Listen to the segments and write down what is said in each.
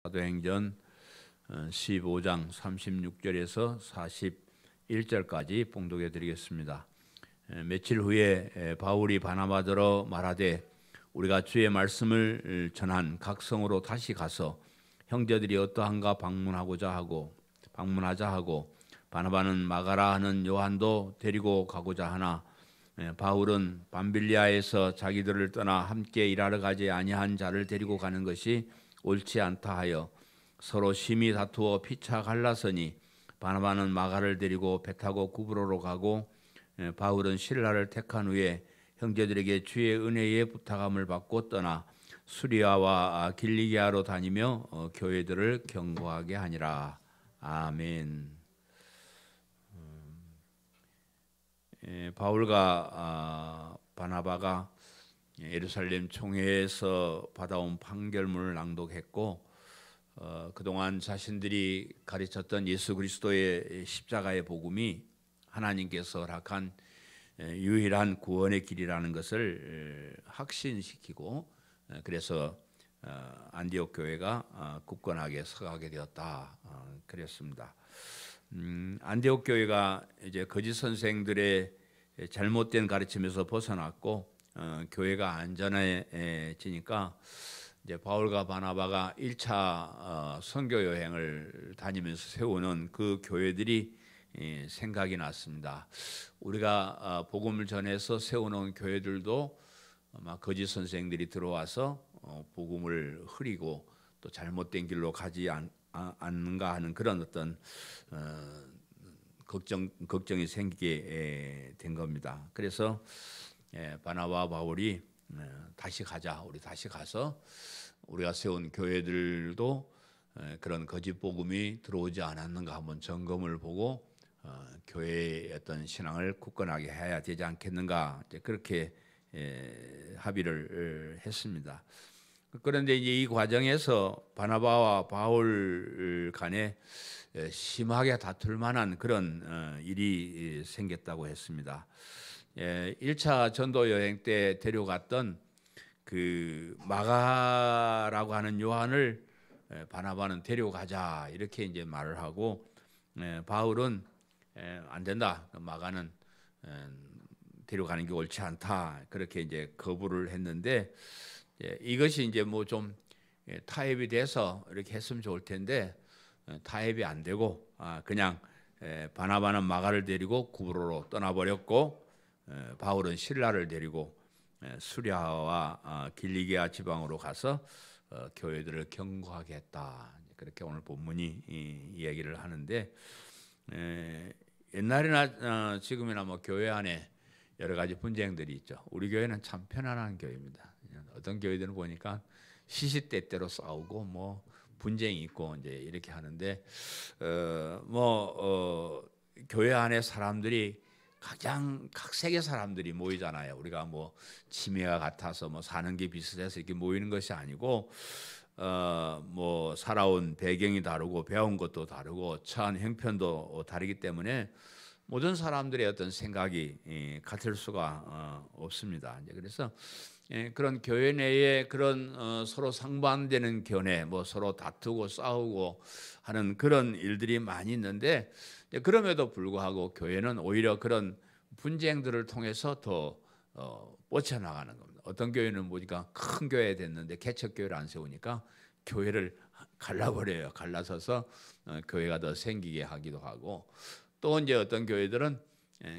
사도행전 15장 36절에서 41절까지 봉독해 드리겠습니다. 며칠 후에 바울이 바나바더러 말하되 우리가 주의 말씀을 전한 각 성으로 다시 가서 형제들이 어떠한가 방문하자 하고 바나바는 마가라 하는 요한도 데리고 가고자 하나 바울은 밤빌리아에서 자기들을 떠나 함께 일하러 가지 아니한 자를 데리고 가는 것이 옳지 않다 하여 서로 심히 다투어 피차 갈라서니 바나바는 마가를 데리고 배 타고 구브로로 가고 바울은 실라를 택한 후에 형제들에게 주의 은혜의 부탁함을 받고 떠나 수리아와 길리기아로 다니며 교회들을 경고하게 하니라. 아멘. 바울과 바나바가 예루살렘 총회에서 받아온 판결문을 낭독했고 그동안 자신들이 가르쳤던 예수 그리스도의 십자가의 복음이 하나님께서 허락한 유일한 구원의 길이라는 것을 확신시키고 그래서 안디옥 교회가 굳건하게 서가게 되었다 그랬습니다. 안디옥 교회가 이제 거짓 선생들의 잘못된 가르침에서 벗어났고 교회가 안전해지니까 이제 바울과 바나바가 1차 선교 여행을 다니면서 세우는 그 교회들이 생각이 났습니다. 우리가 복음을 전해서 세워놓은 교회들도 아마 거짓 선생들이 들어와서 복음을 흐리고 또 잘못된 길로 가지 않는가 하는 그런 어떤 걱정이 생기게 된 겁니다. 그래서 바나바와 바울이 다시 가자. 우리 다시 가서 우리가 세운 교회들도 그런 거짓 복음이 들어오지 않았는가 한번 점검을 보고 교회의 어떤 신앙을 굳건하게 해야 되지 않겠는가 그렇게 합의를 했습니다. 그런데 이제 이 과정에서 바나바와 바울 간에 심하게 다툴 만한 그런 일이 생겼다고 했습니다. 1차 전도 여행 때 데려갔던 그 마가라고 하는 요한을 바나바는 데려가자 이렇게 이제 말을 하고 바울은 안 된다. 마가는 데려가는 게 옳지 않다. 그렇게 이제 거부를 했는데 이것이 이제 뭐 좀 타협이 돼서 이렇게 했으면 좋을 텐데 타협이 안 되고 그냥 바나바는 마가를 데리고 구브로로 떠나버렸고 바울은 실라를 데리고 수리아와 길리기아 지방으로 가서 교회들을 경고하게 했다. 그렇게 오늘 본문이 이야기를 하는데 옛날이나 지금이나 뭐 교회 안에 여러 가지 분쟁들이 있죠. 우리 교회는 참 편안한 교회입니다. 어떤 교회들은 보니까 시시때때로 싸우고 뭐 분쟁이 있고 이제 이렇게 하는데 교회 안에 사람들이 가장 각색의 사람들이 모이잖아요. 우리가 뭐 치매가 같아서 뭐 사는 게 비슷해서 이렇게 모이는 것이 아니고 뭐 살아온 배경이 다르고 배운 것도 다르고 처한 형편도 다르기 때문에 모든 사람들의 어떤 생각이 같을 수가 없습니다. 그래서 그런 교회 내에 그런 서로 상반되는 견해, 뭐 서로 다투고 싸우고 하는 그런 일들이 많이 있는데 그럼에도 불구하고 교회는 오히려 그런 분쟁들을 통해서 더 뻗쳐나가는 겁니다. 어떤 교회는 보니까 큰 교회 됐는데 개척교회를 안 세우니까 교회를 갈라버려요. 갈라서서 교회가 더 생기게 하기도 하고 또 이제 어떤 교회들은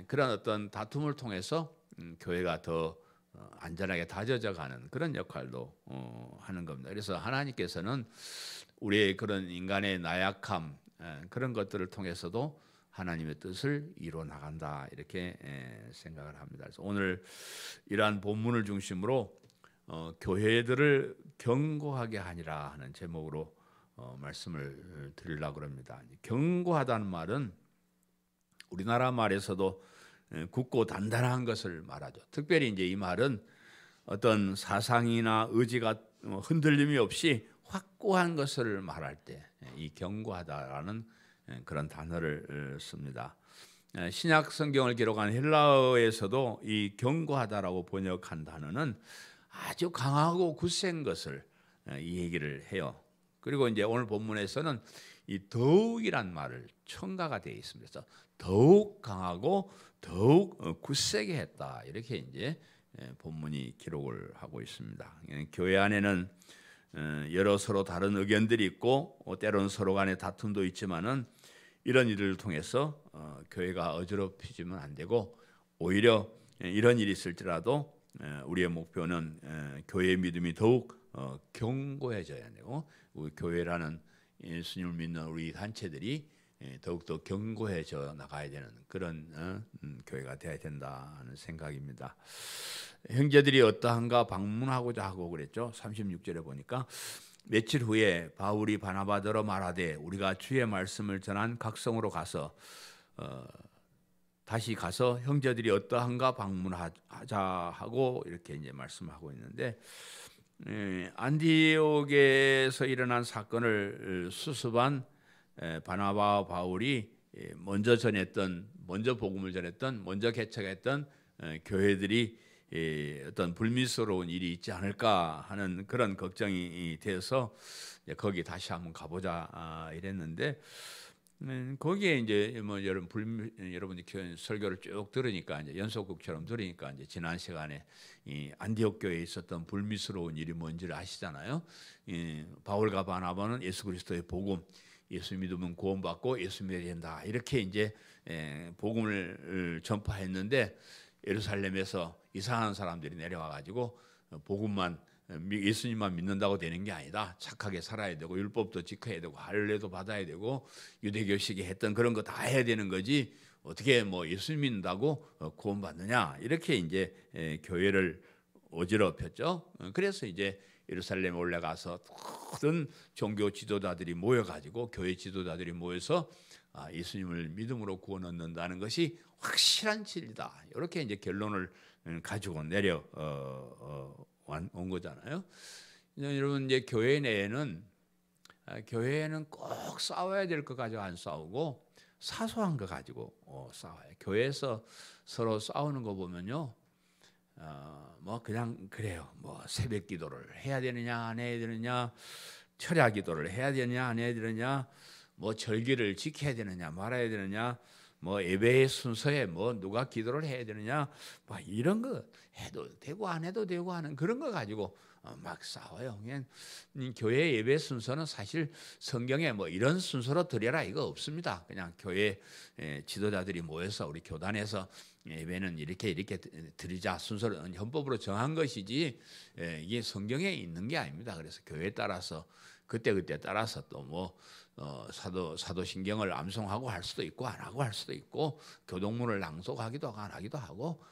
그런 어떤 다툼을 통해서 교회가 더 안전하게 다져져 가는 그런 역할도 하는 겁니다. 그래서 하나님께서는 우리의 그런 인간의 나약함 그런 것들을 통해서도 하나님의 뜻을 이루어 나간다 이렇게 생각을 합니다. 그래서 오늘 이러한 본문을 중심으로 교회들을 경고하게 하니라 하는 제목으로 말씀을 드리려고 합니다. 경고하다는 말은 우리나라 말에서도 굳고 단단한 것을 말하죠. 특별히 이제 이 말은 어떤 사상이나 의지가 흔들림이 없이 확고한 것을 말할 때 이 경고하다라는 그런 단어를 씁니다. 신약 성경을 기록한 헬라어에서도 이 경고하다라고 번역한 단어는 아주 강하고 굳센 것을 이 얘기를 해요. 그리고 이제 오늘 본문에서는 이 더욱이란 말을 첨가가 되어 있습니다. 그래서 더욱 강하고 더욱 굳세게 했다. 이렇게 이제 본문이 기록을 하고 있습니다. 교회 안에는 여러 서로 다른 의견들이 있고 때로는 서로 간의 다툼도 있지만은 이런 일을 통해서 교회가 어지럽히지면 안 되고 오히려 이런 일이 있을지라도 우리의 목표는 교회의 믿음이 더욱 견고해져야 되고 우리 교회라는 예수님을 믿는 우리 단체들이 더욱더 견고해져 나가야 되는 그런 교회가 되어야 된다는 생각입니다. 형제들이 어떠한가 방문하고자 하고 그랬죠. 36절에 보니까 며칠 후에 바울이 바나바더러 말하되 우리가 주의 말씀을 전한 각성으로 가서 다시 가서 형제들이 어떠한가 방문하자 하고 이렇게 이제 말씀하고 있는데 안디옥에서 일어난 사건을 수습한 바나바와 바울이 먼저 복음을 전했던 먼저 개척했던 교회들이 어떤 불미스러운 일이 있지 않을까 하는 그런 걱정이 되어서 거기 다시 한번 가보자 이랬는데 거기에 이제 뭐 여러분들이 설교를 쭉 들으니까 이제 연속극처럼 들으니까 이제 지난 시간에 이 안디옥 교회에 있었던 불미스러운 일이 뭔지를 아시잖아요. 바울과 바나바는 예수 그리스도의 복음, 예수 믿으면 구원받고 예수 믿어야 된다 이렇게 이제 복음을 전파했는데 예루살렘에서 이상한 사람들이 내려와 가지고 복음만 예수님만 믿는다고 되는 게 아니다. 착하게 살아야 되고 율법도 지켜야 되고 할례도 받아야 되고 유대교식이 했던 그런 거 다 해야 되는 거지. 어떻게 뭐 예수 믿는다고 구원받느냐 이렇게 이제 교회를 어지럽혔죠. 그래서 이제 예루살렘에 올라가서 모든 종교 지도자들이 모여가지고 교회 지도자들이 모여서 예수님을 믿음으로 구원 얻는다는 것이 확실한 진리다. 이렇게 이제 결론을 가지고 온 거잖아요. 여러분 이제 교회 내에는 교회에는 꼭 싸워야 될 것 가지고 안 싸우고 사소한 거 가지고 싸워요. 교회에서 서로 싸우는 거 보면요. 뭐 그냥 그래요. 뭐 새벽 기도를 해야 되느냐 안 해야 되느냐, 철야 기도를 해야 되느냐 안 해야 되느냐, 뭐 절기를 지켜야 되느냐 말아야 되느냐, 뭐 예배의 순서에 뭐 누가 기도를 해야 되느냐, 뭐 이런 거 해도 되고 안 해도 되고 하는 그런 거 가지고 막 싸워요. 그냥 교회 예배 순서는 사실 성경에 뭐 이런 순서로 드려라 이거 없습니다. 그냥 교회 지도자들이 모여서 우리 교단에서 예배는 이렇게 드리자 순서를 헌법으로 정한 것이지 이게 성경에 있는 게 아닙니다. 그래서 교회에 따라서 그때 따라서 또 뭐 사도신경을 암송하고 할 수도 있고 안 하고 할 수도 있고 교동문을 낭독하기도 하고 안 하기도 하고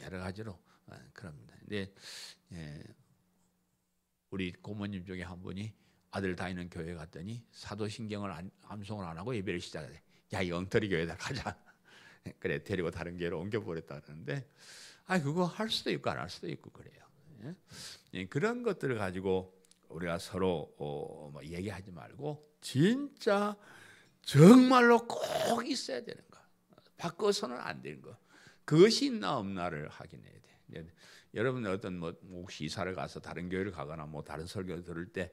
여러 가지로 그럽니다. 근데 우리 고모님 중에 한 분이 아들 다니는 교회 갔더니 사도신경을 암송을 안 하고 예배를 시작해. 야, 이 엉터리 교회다 가자. 그래 데리고 다른 교회로 옮겨버렸다 그러는데 그거 할 수도 있고 안 할 수도 있고 그래요. 그런 것들을 가지고 우리가 서로 뭐 얘기하지 말고 진짜 정말로 꼭 있어야 되는 거, 바꿔서는 안 되는 거, 그것이 있나 없나를 확인해야 돼. 여러분 어떤 뭐 혹시 이사를 가서 다른 교회를 가거나 뭐 다른 설교를 들을 때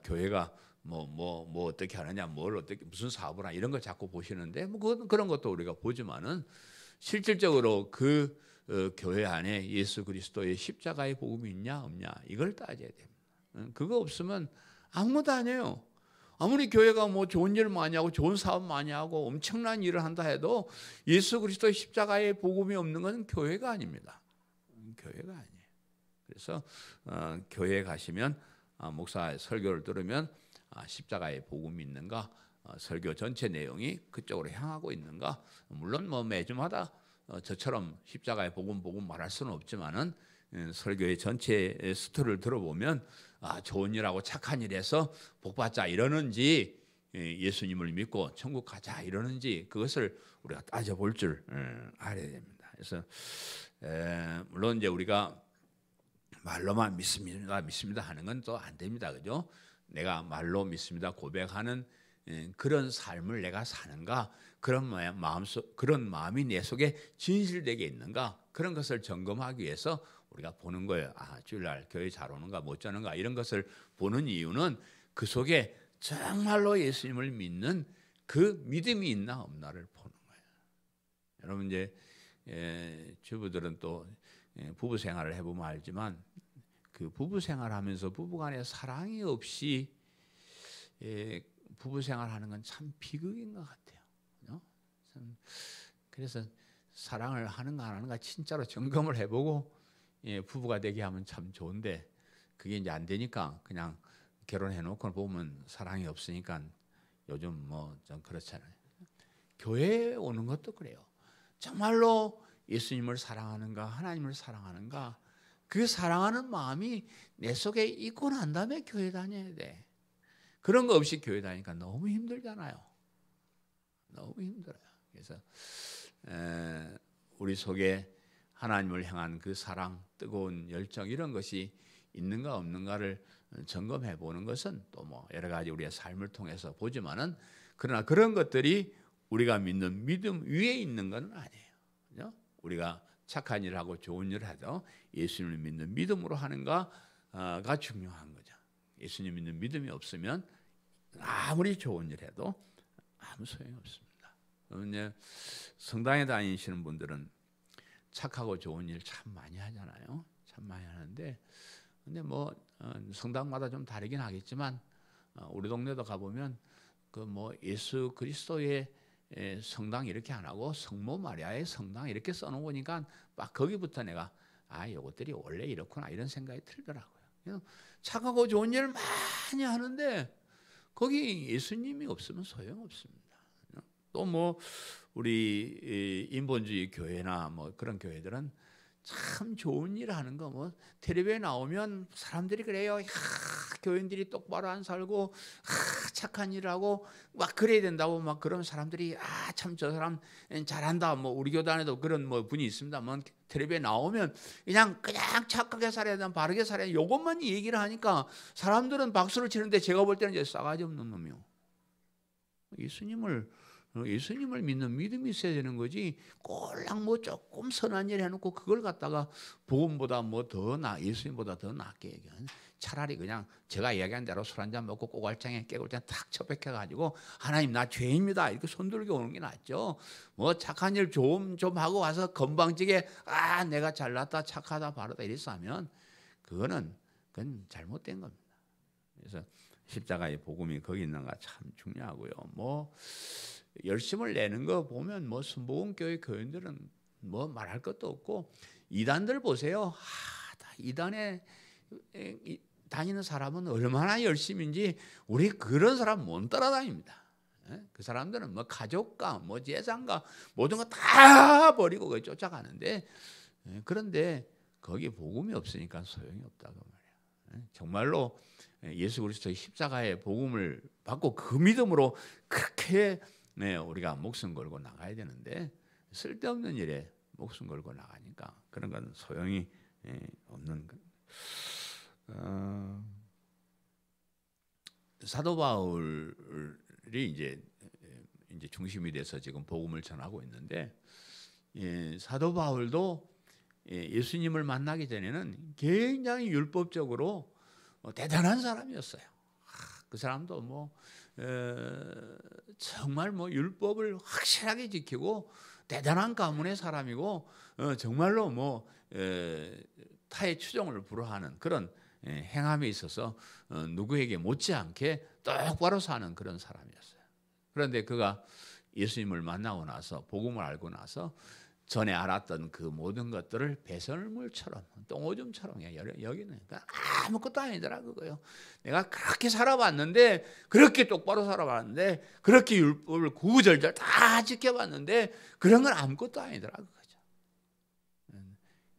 교회가 뭐 어떻게 하느냐, 뭘 어떻게 무슨 사업을 하나 이런 걸 자꾸 보시는데 뭐 그런 것도 우리가 보지만은 실질적으로 그 교회 안에 예수 그리스도의 십자가의 복음이 있냐 없냐 이걸 따져야 됩니다. 그거 없으면 아무것도 아니에요. 아무리 교회가 뭐 좋은 일 많이 하고 좋은 사업 많이 하고 엄청난 일을 한다 해도 예수 그리스도의 십자가의 복음이 없는 건 교회가 아닙니다. 교회가 아니에요. 그래서 교회에 가시면 목사 설교를 들으면 십자가의 복음이 있는가, 설교 전체 내용이 그쪽으로 향하고 있는가. 물론 뭐 매주마다 저처럼 십자가의 복음 말할 수는 없지만은 설교의 전체 스토리를 들어보면 좋은 일하고 착한 일해서 복받자 이러는지 예수님을 믿고 천국 가자 이러는지 그것을 우리가 따져볼 줄 알아야 됩니다. 그래서 물론 이제 우리가 말로만 믿습니다 하는 건 또 안 됩니다. 그죠? 내가 말로 믿습니다 고백하는 그런 삶을 내가 사는가, 그런 마음이 내 속에 진실되게 있는가, 그런 것을 점검하기 위해서 우리가 보는 거예요. 주일날 교회 잘 오는가 못 자는가 이런 것을 보는 이유는 그 속에 정말로 예수님을 믿는 그 믿음이 있나 없나를 보는 거예요. 여러분 이제 주부들은 또 부부 생활을 해보면 알지만 그 부부 생활하면서 부부간에 사랑이 없이 부부 생활하는 건 참 비극인 것 같아요. 그래서 사랑을 하는가 안 하는가 진짜로 점검을 해보고 부부가 되게 하면 참 좋은데 그게 이제 안 되니까 그냥 결혼해놓고 보면 사랑이 없으니까 요즘 뭐 좀 그렇잖아요. 교회에 오는 것도 그래요. 정말로 예수님을 사랑하는가 하나님을 사랑하는가 그 사랑하는 마음이 내 속에 있고 난 다음에 교회 다녀야 돼. 그런 거 없이 교회 다니니까 너무 힘들잖아요. 너무 힘들어요. 그래서 우리 속에 하나님을 향한 그 사랑, 뜨거운 열정 이런 것이 있는가 없는가를 점검해 보는 것은 또 뭐 여러 가지 우리의 삶을 통해서 보지만은 그러나 그런 것들이 우리가 믿는 믿음 위에 있는 건 아니에요. 그죠? 우리가 착한 일을 하고 좋은 일을 해도 예수님을 믿는 믿음으로 하는가가 중요한 거죠. 예수님 믿는 믿음이 없으면 아무리 좋은 일 해도 아무 소용이 없습니다. 이제 성당에 다니시는 분들은 착하고 좋은 일 참 많이 하잖아요. 참 많이 하는데 근데 뭐 성당마다 좀 다르긴 하겠지만 우리 동네도 가보면 그 뭐 예수 그리스도의 성당 이렇게 안 하고 성모 마리아의 성당 이렇게 써놓으니까 막 거기부터 내가 요것들이 원래 이렇구나 이런 생각이 들더라고요. 착하고 좋은 일을 많이 하는데 거기 예수님이 없으면 소용없습니다. 또 뭐 우리 인본주의 교회나 뭐 그런 교회들은 참 좋은 일 하는 거 뭐 텔레비에 나오면 사람들이 그래요. 교인들이 똑바로 안 살고 착한 일을 하고 막 그래야 된다고 막 그런 사람들이 참 저 사람 잘한다. 뭐 우리 교단 안에도 그런 뭐 분이 있습니다만 텔레비에 나오면 그냥 착하게 살아야 된다, 바르게 살아야 된다. 이것만 얘기를 하니까 사람들은 박수를 치는데 제가 볼 때는 이제 싸가지 없는 놈이요. 예수님을 믿는 믿음이 있어야 되는 거지. 꼴랑 뭐 조금 선한 일 해놓고 그걸 갖다가 복음보다 뭐 더 예수님보다 더 낫게 얘기하는. 차라리 그냥 제가 이야기한 대로 술 한잔 먹고 꼬갈장에 깨골장 탁 처박혀가지고 하나님 나 죄입니다 이렇게 손들고 오는 게 낫죠. 뭐 착한 일 좀 하고 와서 건방지게 내가 잘났다 착하다 바르다 이랬어 하면 그건 잘못된 겁니다. 그래서 십자가의 복음이 거기 있는가 참 중요하고요. 뭐 열심을 내는 거 보면 뭐 순복음교회 교인들은 뭐 말할 것도 없고 이단들 보세요. 이단에 다니는 사람은 얼마나 열심인지 우리 그런 사람 못 따라다닙니다. 그 사람들은 뭐 가족과 뭐 재산과 모든 거 다 버리고 거기 쫓아가는데 그런데 거기 복음이 없으니까 소용이 없다고 말이에요. 정말로 예수 그리스도의 십자가의 복음을 받고 그 믿음으로 그렇게 우리가 목숨 걸고 나가야 되는데 쓸데없는 일에 목숨 걸고 나가니까 그런 건 소용이 없는 것. 사도 바울이 이제 중심이 돼서 지금 복음을 전하고 있는데 사도 바울도 예수님을 만나기 전에는 굉장히 율법적으로 대단한 사람이었어요. 그 사람도 뭐 정말 뭐 율법을 확실하게 지키고 대단한 가문의 사람이고 정말로 뭐 타의 추종을 불허하는 그런 행함에 있어서 누구에게 못지않게 똑바로 사는 그런 사람이었어요. 그런데 그가 예수님을 만나고 나서 복음을 알고 나서 전에 알았던 그 모든 것들을 배설물처럼 똥오줌처럼 여기는 아무것도 아니더라 그거요. 내가 그렇게 살아봤는데 그렇게 똑바로 살아봤는데 그렇게 율법을 구구절절 다 지켜봤는데 그런 건 아무것도 아니더라 그거죠.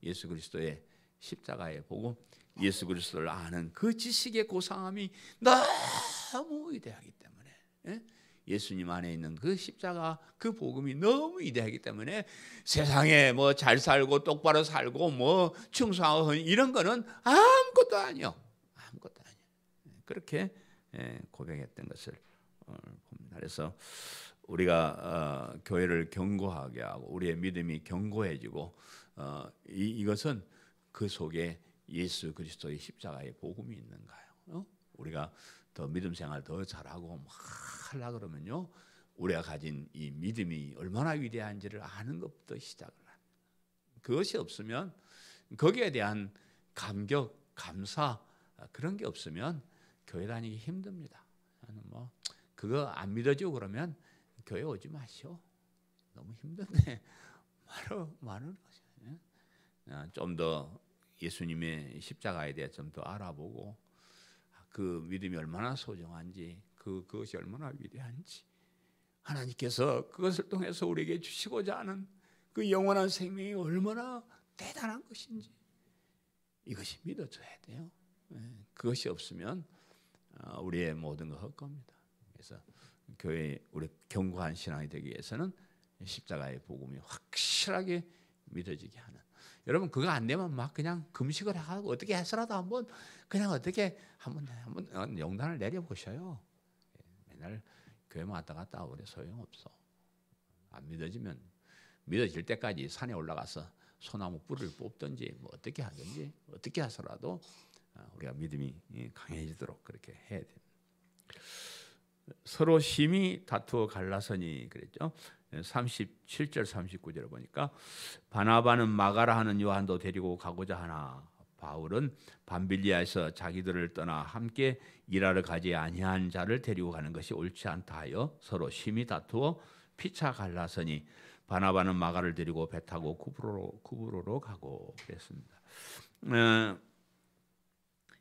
예수 그리스도의 십자가의 복음, 예수 그리스도를 아는 그 지식의 고상함이 너무 위대하기 때문에 예수님 안에 있는 그 십자가 그 복음이 너무 위대하기 때문에 세상에 뭐 잘 살고 똑바로 살고 뭐 충성하고 이런 거는 아무것도 아니요. 아무것도 아니요. 그렇게 고백했던 것을 봅니다. 그래서 우리가 교회를 견고하게 하고 우리의 믿음이 견고해지고 이것은 그 속에 예수 그리스도의 십자가의 복음이 있는가요? 우리가 더 믿음 생활 더 잘하고 막 하려 그러면요, 우리가 가진 이 믿음이 얼마나 위대한지를 아는 것부터 시작을 해요. 그것이 없으면, 거기에 대한 감격, 감사, 그런 게 없으면 교회 다니기 힘듭니다. 뭐 그거 안 믿어지고 그러면 교회 오지 마시오. 너무 힘든데 말을 좀 더 예수님의 십자가에 대해 좀 더 알아보고, 그 믿음이 얼마나 소중한지, 그것이 얼마나 위대한지, 하나님께서 그것을 통해서 우리에게 주시고자 하는 그 영원한 생명이 얼마나 대단한 것인지, 이것이 믿어져야 돼요. 그것이 없으면 우리의 모든 거 헛겁니다. 그래서 교회, 우리 견고한 신앙이 되기 위해서는 십자가의 복음이 확실하게 믿어지게 하는. 여러분, 그거 안 되면 막 그냥 금식을 하고 어떻게 해서라도 한번 그냥 어떻게 한번 용단을 내려보셔요. 맨날 교회만 왔다 갔다 하고 그래 소용없어. 안 믿어지면 믿어질 때까지 산에 올라가서 소나무 뿔을 뽑든지 뭐 어떻게 하든지 어떻게 해서라도 우리가 믿음이 강해지도록 그렇게 해야 됩니다. 서로 심히 다투어 갈라서니 그랬죠. 37절 39절을 보니까 바나바는 마가라 하는 요한도 데리고 가고자 하나 바울은 밤빌리아에서 자기들을 떠나 함께 일하러 가지 아니한 자를 데리고 가는 것이 옳지 않다 하여 서로 심히 다투어 피차 갈라서니 바나바는 마가를 데리고 배 타고 쿠브로로 가고 그랬습니다.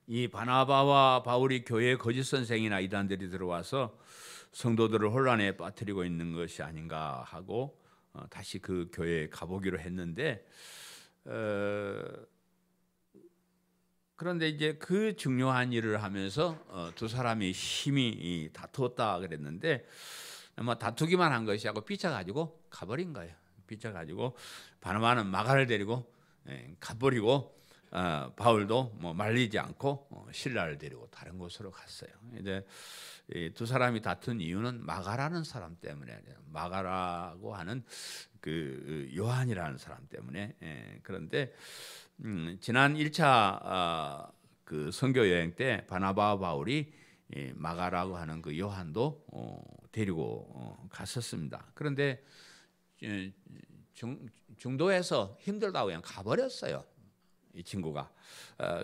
이 바나바와 바울이 교회에 거짓 선생이나 이단들이 들어와서 성도들을 혼란에 빠뜨리고 있는 것이 아닌가 하고 다시 그 교회에 가보기로 했는데, 그런데 이제 그 중요한 일을 하면서 두 사람이 심히 다투었다 그랬는데, 아마 다투기만 한 것이 아니고 삐쳐가지고 가버린 거예요. 삐쳐가지고 바나바는 마가를 데리고 가버리고, 바울도 뭐 말리지 않고 신라를 데리고 다른 곳으로 갔어요. 이제 두 사람이 다툰 이유는 마가라는 사람 때문에, 마가라고 하는 그 요한이라는 사람 때문에. 그런데 지난 1차 그 선교 여행 때 바나바와 바울이 마가라고 하는 그 요한도 데리고 갔었습니다. 그런데 중도에서 힘들다고 그냥 가버렸어요, 이 친구가.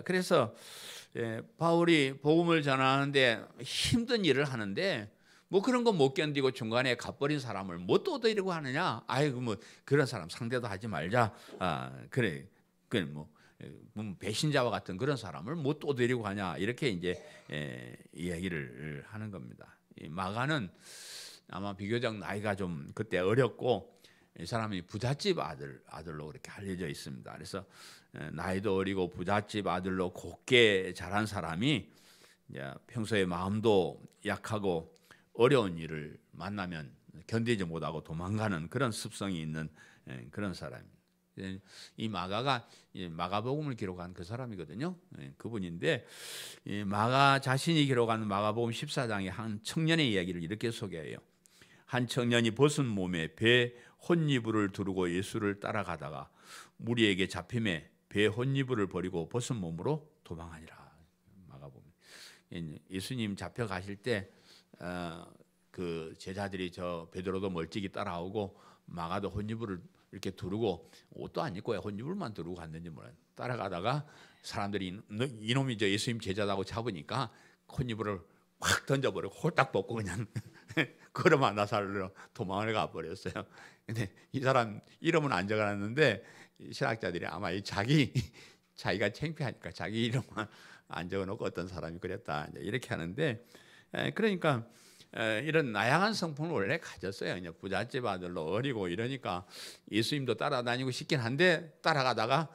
그래서 바울이 복음을 전하는데 힘든 일을 하는데 뭐 그런 거 못 견디고 중간에 가버린 사람을 못 또 데리고 하느냐? 아이고 뭐 그런 사람 상대도 하지 말자. 그래 뭐 배신자와 같은 그런 사람을 못 또 데리고 가냐? 이렇게 이제 이야기를 하는 겁니다. 이 마가는 아마 비교적 나이가 좀 그때 어렸고, 이 사람이 부잣집 아들로 그렇게 알려져 있습니다. 그래서 나이도 어리고 부잣집 아들로 곱게 자란 사람이 이제 평소에 마음도 약하고 어려운 일을 만나면 견디지 못하고 도망가는 그런 습성이 있는 그런 사람입니다. 이 마가가 마가복음을 기록한 그 사람이거든요. 그분인데, 이 마가 자신이 기록한 마가복음 14장의 한 청년의 이야기를 이렇게 소개해요. 한 청년이 벗은 몸에 배 혼이불을 두르고 예수를 따라가다가 무리에게 잡힘에 배 혼이불을 버리고 벗은 몸으로 도망하니라. 마가복음. 예수님 잡혀가실 때 그 제자들이 저 베드로도 멀찍이 따라오고 마가도 혼이불을 이렇게 두르고 옷도 안 입고 혼이불만 두르고 갔는지 몰라요. 따라가다가 사람들이 이놈이 저 예수님 제자다고 잡으니까 혼이불을 확 던져버리고 홀딱 벗고 그냥 걸어만 나살로 도망을 가버렸어요. 근데 이 사람 이름은 안 적어놨는데 신학자들이 아마 자기가 창피하니까 자기 이름만 안 적어놓고 어떤 사람이 그랬다 이렇게 하는데, 그러니까 이런 나양한 성품을 원래 가졌어요. 그냥 부잣집 아들로 어리고 이러니까 예수님도 따라다니고 싶긴 한데 따라가다가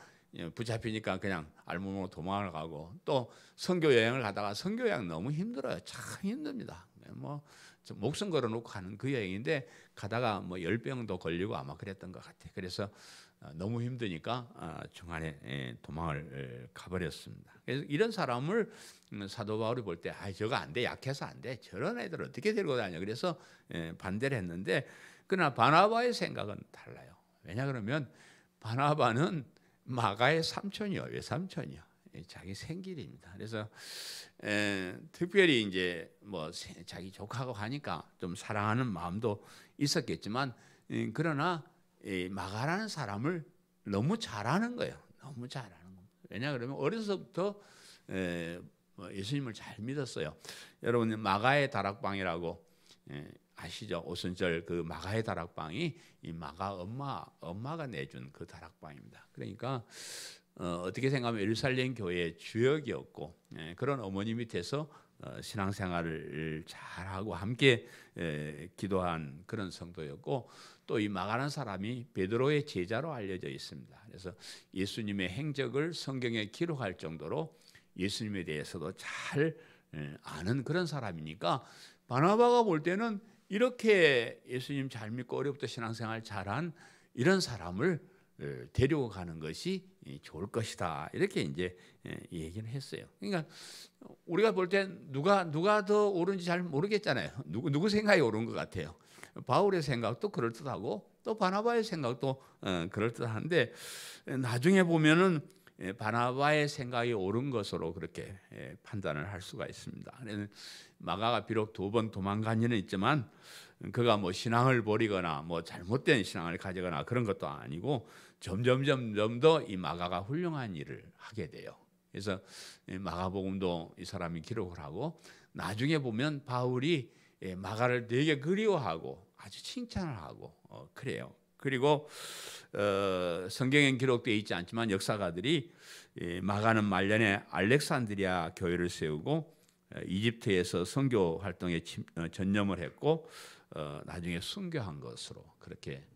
붙잡히니까 그냥 알몸으로 도망을 가고, 또 선교 여행을 가다가 선교 여행 너무 힘들어요. 참 힘듭니다. 뭐 목숨 걸어놓고 가는 그 여행인데 가다가 뭐 열병도 걸리고 아마 그랬던 것 같아요. 그래서 너무 힘드니까 중간에 도망을 가버렸습니다. 그래서 이런 사람을 사도 바울이 볼 때 저거 안 돼, 약해서 안 돼, 저런 애들 어떻게 데리고 다녀, 그래서 반대를 했는데, 그러나 바나바의 생각은 달라요. 왜냐 그러면 바나바는 마가의 삼촌이요. 왜 삼촌이요? 자기 생길입니다. 그래서 특별히 이제 뭐 자기 조카고 하니까 좀 사랑하는 마음도 있었겠지만 그러나 마가라는 사람을 너무 잘 아는 거예요. 너무 잘 아는 거예요. 왜냐 그러면 어려서부터 예수님을 잘 믿었어요. 여러분 마가의 다락방이라고 아시죠? 오순절 그 마가의 다락방이 이 마가 엄마가 내준 그 다락방입니다. 그러니까 어떻게 생각하면 예루살렘 교회의 주역이었고 그런 어머니 밑에서 신앙생활을 잘하고 함께 기도한 그런 성도였고 또 이 마가라는 사람이 베드로의 제자로 알려져 있습니다. 그래서 예수님의 행적을 성경에 기록할 정도로 예수님에 대해서도 잘 아는 그런 사람이니까 바나바가 볼 때는 이렇게 예수님 잘 믿고 어려부터 신앙생활 잘한 이런 사람을 데리고 가는 것이 좋을 것이다. 이렇게 이제 얘기를 했어요. 그러니까 우리가 볼 때 누가 더 옳은지 잘 모르겠잖아요. 누구 생각이 옳은 것 같아요. 바울의 생각도 그럴듯하고 또 바나바의 생각도 그럴듯한데 나중에 보면은 바나바의 생각이 옳은 것으로 그렇게 판단을 할 수가 있습니다. 마가가 비록 2번 도망간 일은 있지만 그가 뭐 신앙을 버리거나 뭐 잘못된 신앙을 가지거나 그런 것도 아니고 점점 더 이 마가가 훌륭한 일을 하게 돼요. 그래서 마가복음도 이 사람이 기록을 하고 나중에 보면 바울이 마가를 되게 그리워하고 아주 칭찬을 하고 그래요. 그리고 성경엔 기록되어 있지 않지만 역사가들이 마가는 말년에 알렉산드리아 교회를 세우고 이집트에서 선교 활동에 전념을 했고 나중에 순교한 것으로 그렇게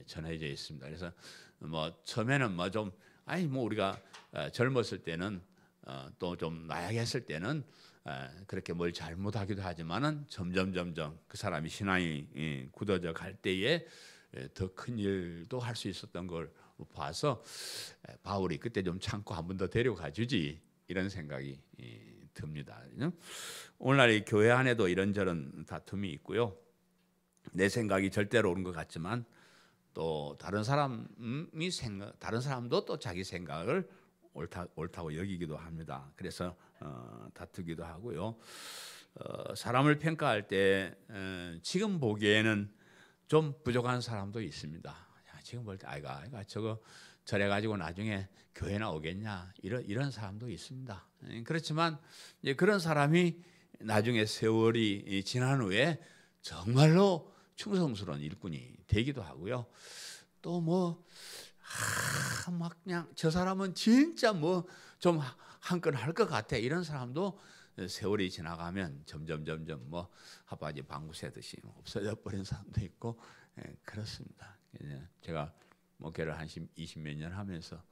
전해져 있습니다. 그래서 뭐 처음에는 뭐 좀 우리가 젊었을 때는 또 좀 나약했을 때는 그렇게 뭘 잘못하기도 하지만은 점점 그 사람이 신앙이 굳어져 갈 때에 더 큰 일도 할 수 있었던 걸 봐서 바울이 그때 좀 참고 한 번 더 데려가 주지 이런 생각이 듭니다. 오늘날 이 교회 안에도 이런저런 다툼이 있고요. 내 생각이 절대로 옳은 것 같지만 또 다른 사람도 또 자기 생각을 옳다고 여기기도 합니다. 그래서 다투기도 하고요. 사람을 평가할 때 지금 보기에는 좀 부족한 사람도 있습니다. 지금 볼 때 아이가 저거 저래 가지고 나중에 교회나 오겠냐 이런 사람도 있습니다. 그렇지만 이제 그런 사람이 나중에 세월이 지난 후에 정말로 충성스러운 일꾼이 되기도 하고요. 또 뭐 막 그냥 저 사람은 진짜 뭐 좀 한 건 할 것 같아 이런 사람도 세월이 지나가면 점점 뭐 핫바지 방구 새듯이 없어져 버린 사람도 있고 그렇습니다. 제가 목회를 한 20몇 년 하면서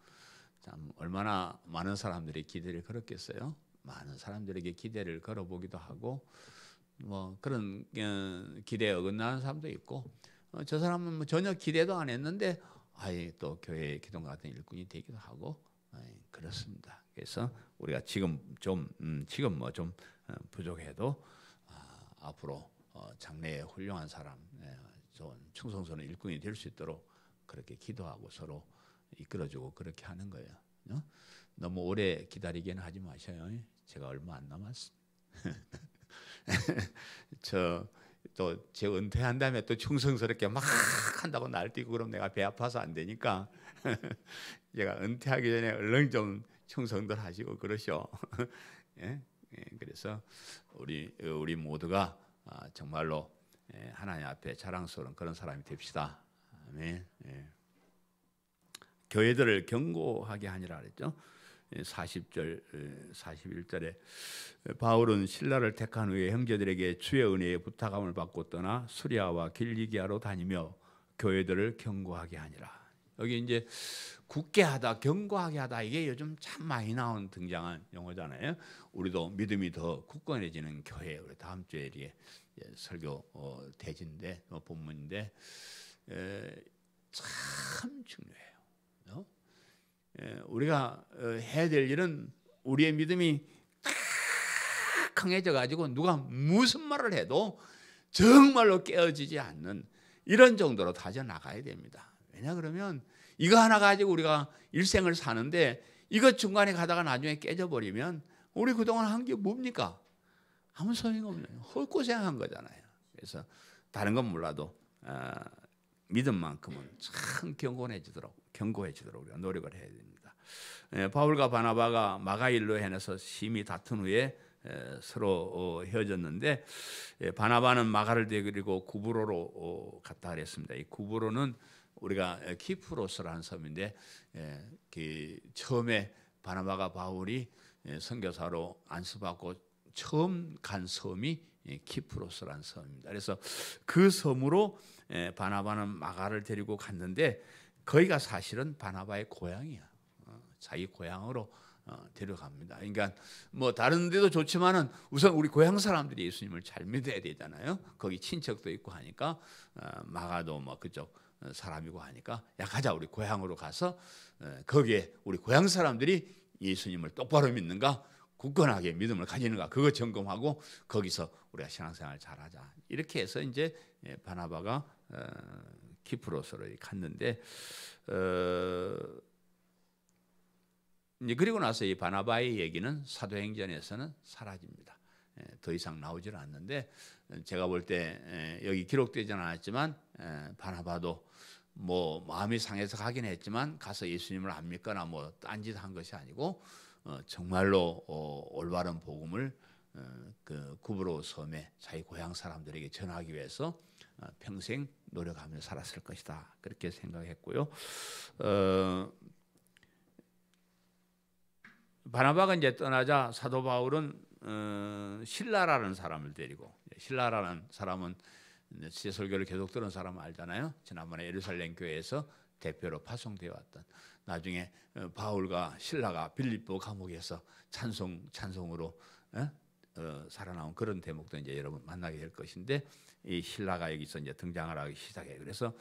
참 얼마나 많은 사람들이 기대를 걸었겠어요. 많은 사람들에게 기대를 걸어보기도 하고 뭐 그런 기대에 어긋나는 사람도 있고 저 사람은 뭐 전혀 기대도 안 했는데 또 교회 기독 같은 일꾼이 되기도 하고 그렇습니다. 그래서 우리가 지금 좀 부족해도 앞으로 장래에 훌륭한 사람, 좋은 충성스러운 일꾼이 될 수 있도록 그렇게 기도하고 서로 이끌어주고 그렇게 하는 거예요. 너무 오래 기다리게는 하지 마셔요. 제가 얼마 안 남았습니다. 제 은퇴한 다음에 또 충성스럽게 막 한다고 날뛰고 그럼 내가 배 아파서 안 되니까 제가 은퇴하기 전에 얼른 좀 충성들 하시고 그러셔. 그래서 우리 모두가 정말로 하나님 앞에 자랑스러운 그런 사람이 됩시다. 아멘. 교회들을 경고하게 하니라 그랬죠. 41절에 바울은 신라를 택한 후에 형제들에게 주의 은혜에 부탁함을 받고 떠나 수리아와 길리기아로 다니며 교회들을 경고하게 하니라. 여기 이제 굳게 하다, 경고하게 하다 이게 요즘 참 많이 등장한 용어잖아요. 우리도 믿음이 더 굳건해지는 교회 우리 다음 주에 이제 설교 대진인데 본문인데 참 중요해요. 우리가 해야 될 일은 우리의 믿음이 딱 강해져 가지고 누가 무슨 말을 해도 정말로 깨어지지 않는 이런 정도로 다져 나가야 됩니다. 왜냐 그러면 이거 하나 가지고 우리가 일생을 사는데 이것 중간에 가다가 나중에 깨져버리면 우리 그동안 한 게 뭡니까? 아무 소용이 없네요. 헛고생한 거잖아요. 그래서 다른 건 몰라도 믿음만큼은 참 견고해지도록 우리가 노력을 해야 됩니다. 바울과 바나바가 마가일로 해내서 심히 다툰 후에 서로 헤어졌는데, 바나바는 마가를 데리고 구브로로 갔다 그랬습니다. 이 구브로는 우리가 키프로스라는 섬인데, 처음에 바나바가 바울이 선교사로 안수받고 처음 간 섬이 키프로스라는 섬입니다. 그래서 그 섬으로 바나바는 마가를 데리고 갔는데, 거기가 사실은 바나바의 고향이야. 자기 고향으로 데려갑니다. 그러니까 뭐 다른 데도 좋지만은 우선 우리 고향 사람들이 예수님을 잘 믿어야 되잖아요. 거기 친척도 있고 하니까 마가도 뭐 그쪽 사람이고 하니까 야 가자, 우리 고향으로 가서 거기에 우리 고향 사람들이 예수님을 똑바로 믿는가, 굳건하게 믿음을 가지는가, 그거 점검하고 거기서 우리가 신앙생활 잘하자. 이렇게 해서 이제 바나바가 키프로스로 갔는데, 이제 그리고 나서 이 바나바의 얘기는 사도행전에서는 사라집니다. 더 이상 나오질 않는데, 제가 볼 때 여기 기록되지는 않았지만 바나바도 뭐 마음이 상해서 가긴 했지만 가서 예수님을 안 믿거나 뭐 딴짓한 것이 아니고 정말로 올바른 복음을 그 구브로 섬에 자기 고향 사람들에게 전하기 위해서 평생 노력하며 살았을 것이다, 그렇게 생각했고요. 바나바가 이제 떠나자 사도 바울은 실라라는 사람을 데리고, 실라라는 사람은 제 설교를 계속 들은 사람은 알잖아요. 지난번에 예루살렘 교회에서 대표로 파송되어 왔던, 나중에 바울과 실라가 빌립보 감옥에서 찬송으로 살아나온 그런 대목도 이제 여러분 만나게 될 것인데, 이 실라가 여기서 이제 등장을 하기 시작해요. 그래서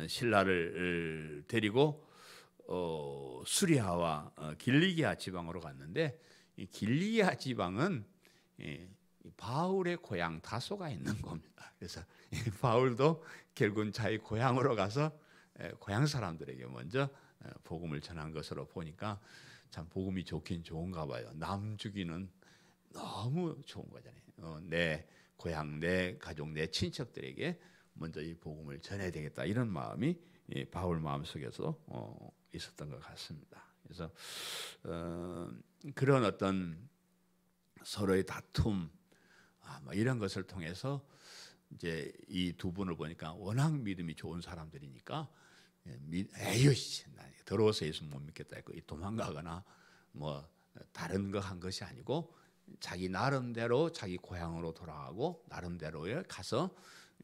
실라를 데리고 수리아와 길리기아 지방으로 갔는데, 이 길리기아 지방은 바울의 고향 다소가 있는 겁니다. 그래서 바울도 결국은 자기 고향으로 가서 고향 사람들에게 먼저 복음을 전한 것으로 보니까 참 복음이 좋긴 좋은가 봐요. 남 주기는 너무 좋은 거잖아요. 내 고향, 내 가족, 내 친척들에게 먼저 이 복음을 전해야 되겠다, 이런 마음이 바울 마음속에서 있었던 것 같습니다. 그래서 그런 어떤 서로의 다툼, 뭐 이런 것을 통해서 이제 이 두 분을 보니까 워낙 믿음이 좋은 사람들이니까, 에휴 더러워서 예수 못 믿겠다 했고 도망가거나 뭐 다른 거 한 것이 아니고, 자기 나름대로 자기 고향으로 돌아가고 나름대로에 가서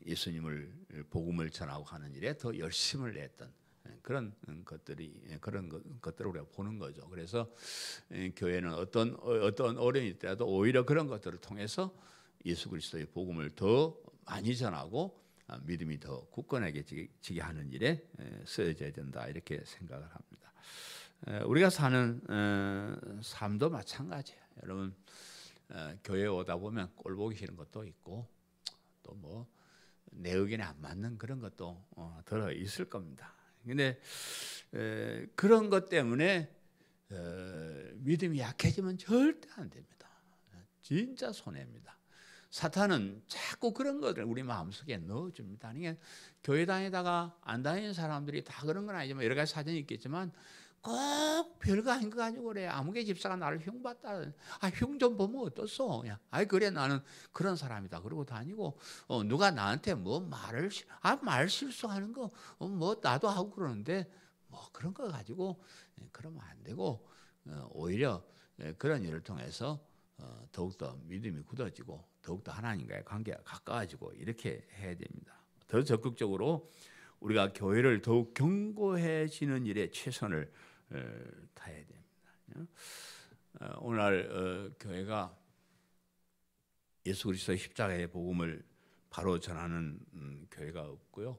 예수님을 복음을 전하고 하는 일에 더 열심을 냈던 그런 것들을 우리가 보는 거죠. 그래서 교회는 어떤 어려움이 있더라도 오히려 그런 것들을 통해서 예수 그리스도의 복음을 더 많이 전하고 믿음이 더 굳건해지게 하는 일에 쓰여져야 된다, 이렇게 생각을 합니다. 우리가 사는 삶도 마찬가지예요. 여러분, 교회에 오다 보면 꼴 보기 싫은 것도 있고 또 뭐 내 의견에 안 맞는 그런 것도 들어 있을 겁니다. 근데 그런 것 때문에 믿음이 약해지면 절대 안 됩니다. 진짜 손해입니다. 사탄은 자꾸 그런 것을 우리 마음속에 넣어줍니다. 그러니까 교회 다니다가 안 다니는 사람들이 다 그런 건 아니지만 여러 가지 사정이 있겠지만 꼭 별거 아닌 거 가지고 그래. 아무개 집사가 나를 흉봤다. 흉 좀 보면 어떻소? 그냥 그래 나는 그런 사람이다. 그러고 다니고 누가 나한테 뭐 말 실수하는 거 뭐 나도 하고 그러는데 뭐 그런 거 가지고 그러면 안 되고 오히려 그런 일을 통해서 더욱더 믿음이 굳어지고 더욱더 하나님과의 관계가 가까워지고 이렇게 해야 됩니다. 더 적극적으로 우리가 교회를 더욱 견고해지는 일에 최선을 다해야 됩니다. 오늘날 교회가 예수 그리스도의 십자가의 복음을 바로 전하는 교회가 없고요,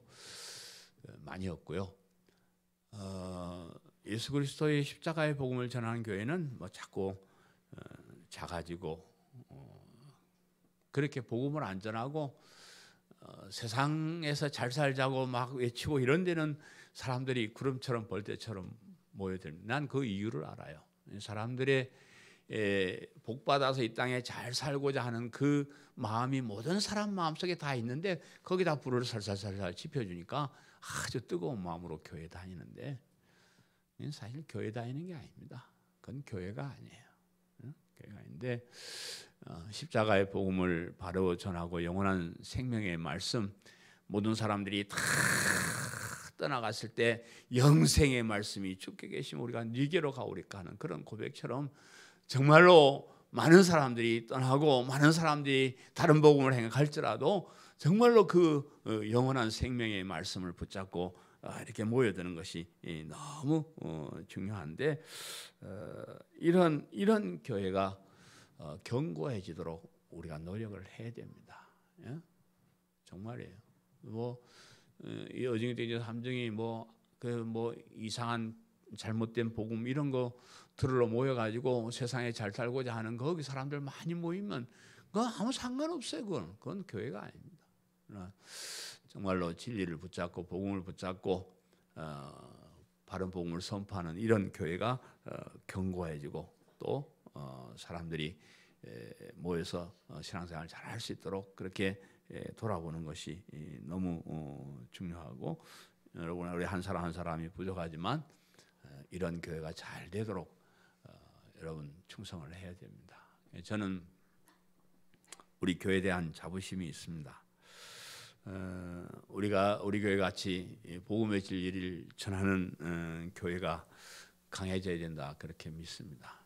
많이 없고요. 예수 그리스도의 십자가의 복음을 전하는 교회는 뭐 자꾸 작아지고 그렇게 복음을 안 전하고 세상에서 잘 살자고 막 외치고 이런 데는 사람들이 구름처럼 벌떼처럼 모여듭니다. 난 그 이유를 알아요. 사람들의 복 받아서 이 땅에 잘 살고자 하는 그 마음이 모든 사람 마음속에 다 있는데 거기다 불을 살살살살 지펴주니까 아주 뜨거운 마음으로 교회 다니는데 사실 교회 다니는 게 아닙니다. 그건 교회가 아니에요. 교회가 아닌데 십자가의 복음을 바로 전하고 영원한 생명의 말씀, 모든 사람들이 다 떠나갔을 때 영생의 말씀이 주께 계시면 우리가 네게로 가오리까 하는 그런 고백처럼 정말로 많은 사람들이 떠나고 많은 사람들이 다른 복음을 행할지라도 정말로 그 영원한 생명의 말씀을 붙잡고 이렇게 모여드는 것이 너무 중요한데 이런 교회가 견고해지도록 우리가 노력을 해야 됩니다. 예? 정말이에요. 이 어징이 삼정이 이상한 잘못된 복음 이런 거 들으러 모여가지고 세상에 잘 살고자 하는 거기 사람들 많이 모이면 그건 아무 상관없어요. 그건 교회가 아닙니다. 정말로 진리를 붙잡고 복음을 붙잡고 바른 복음을 선포하는 이런 교회가 견고해지고 또 사람들이 모여서 신앙생활을 잘 할 수 있도록 그렇게 돌아보는 것이 너무 중요하고 여러분 우리 한 사람 한 사람이 부족하지만 이런 교회가 잘 되도록 여러분 충성을 해야 됩니다. 저는 우리 교회에 대한 자부심이 있습니다. 우리 교회 같이 복음의 진리를 전하는 교회가 강해져야 된다 그렇게 믿습니다.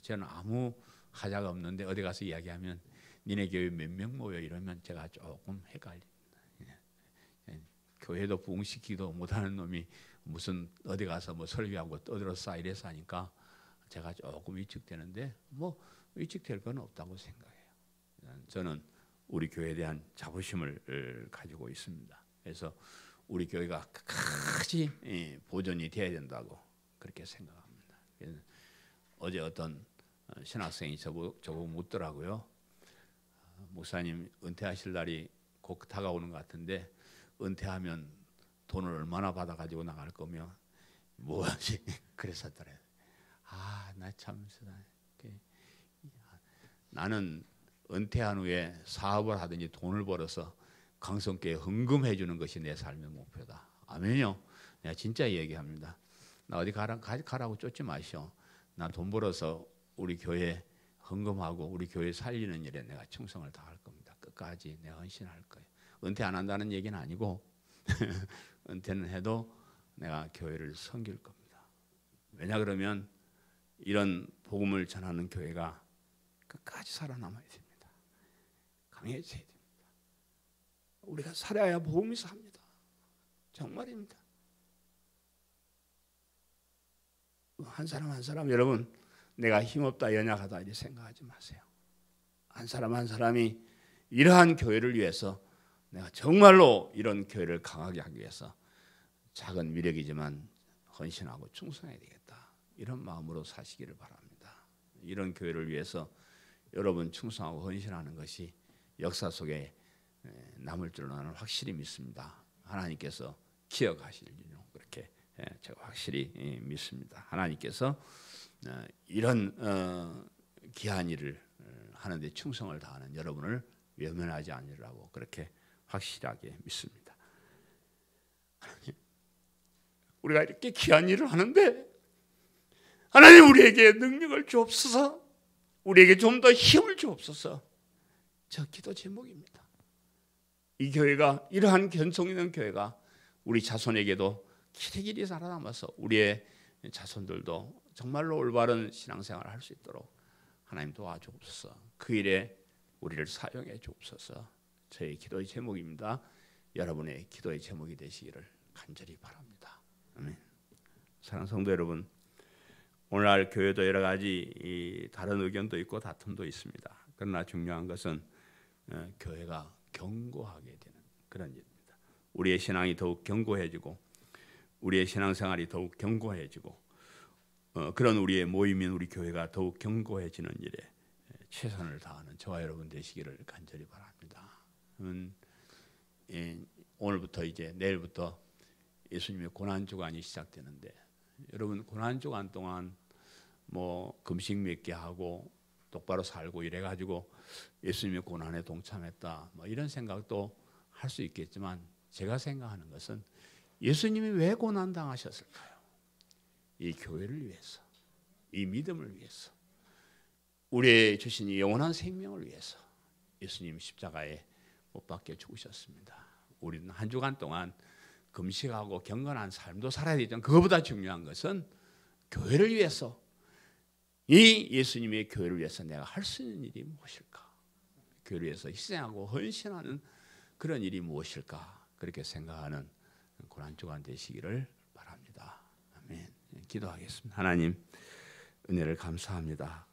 저는 아무 하자가 없는데 어디 가서 이야기하면 니네 교회 몇 명 모여 이러면 제가 조금 헷갈립니다. 교회도 부흥시키기도 못하는 놈이 무슨 어디 가서 설교하고 떠들어싸 이래서 하니까 제가 조금 위축되는데 위축될 건 없다고 생각해요. 저는 우리 교회에 대한 자부심을 가지고 있습니다. 그래서 우리 교회가 끝까지 보존이 돼야 된다고 그렇게 생각합니다. 어제 어떤 신학생이 저보고 묻더라고요. 목사님 은퇴하실 날이 곧 다가오는 것 같은데 은퇴하면 돈을 얼마나 받아가지고 나갈 거며 뭐하지? 그랬었더래요. 나 참 나는 은퇴한 후에 사업을 하든지 돈을 벌어서 강성교회에 헌금해 주는 것이 내 삶의 목표다. 아멘요. 내가 진짜 얘기합니다. 나 어디 가라고 쫓지 마시오. 나 돈 벌어서 우리 교회 헌금하고 우리 교회 살리는 일에 내가 충성을 다할 겁니다. 끝까지 내가 헌신할 거예요. 은퇴 안 한다는 얘기는 아니고 은퇴는 해도 내가 교회를 섬길 겁니다. 왜냐 그러면 이런 복음을 전하는 교회가 끝까지 살아남아야 됩니다. 강해져야 됩니다. 우리가 살아야 복음이 삽니다. 정말입니다. 한 사람 한 사람 여러분 내가 힘없다 연약하다 이렇게 생각하지 마세요. 한 사람 한 사람이 이러한 교회를 위해서 내가 정말로 이런 교회를 강하게 하기 위해서 작은 미력이지만 헌신하고 충성해야 되겠다. 이런 마음으로 사시기를 바랍니다. 이런 교회를 위해서 여러분 충성하고 헌신하는 것이 역사 속에 남을 줄로 나는 확실히 믿습니다. 하나님께서 기억하시리요. 그렇게 제가 확실히 믿습니다. 하나님께서 이런 귀한 일을 하는데 충성을 다하는 여러분을 외면하지 않으리라고 그렇게 확실하게 믿습니다. 우리가 이렇게 귀한 일을 하는데 하나님 우리에게 능력을 주옵소서. 우리에게 좀 더 힘을 주옵소서. 저 기도 제목입니다. 이 교회가 이러한 견성 있는 교회가 우리 자손에게도 길이길이 살아남아서 우리의 자손들도 정말로 올바른 신앙생활을 할 수 있도록 하나님 도와주옵소서. 그 일에 우리를 사용해 주옵소서. 저의 기도의 제목입니다. 여러분의 기도의 제목이 되시기를 간절히 바랍니다. 아멘. 사랑하는 성도 여러분, 오늘날 교회도 여러 가지 다른 의견도 있고 다툼도 있습니다. 그러나 중요한 것은 교회가 견고하게 되는 그런 일입니다. 우리의 신앙이 더욱 견고해지고 우리의 신앙생활이 더욱 견고해지고 그런 우리의 모임인 우리 교회가 더욱 견고해지는 일에 최선을 다하는 저와 여러분 되시기를 간절히 바랍니다. 오늘부터 이제 내일부터 예수님의 고난 주간이 시작되는데 여러분 고난 주간 동안 뭐 금식 몇 개 하고 똑바로 살고 이래가지고 예수님의 고난에 동참했다, 뭐 이런 생각도 할 수 있겠지만, 제가 생각하는 것은 예수님이 왜 고난 당하셨을까요? 이 교회를 위해서, 이 믿음을 위해서, 우리의 주신 이 영원한 생명을 위해서 예수님 십자가에 못 박혀 죽으셨습니다. 우리는 한 주간 동안 금식하고 경건한 삶도 살아야 되지만, 그것보다 중요한 것은 교회를 위해서, 이 예수님의 교회를 위해서 내가 할 수 있는 일이 무엇일까? 교회를 위해서 희생하고 헌신하는 그런 일이 무엇일까? 그렇게 생각하는 고난주간 되시기를 바랍니다. 아멘. 기도하겠습니다. 하나님, 은혜를 감사합니다.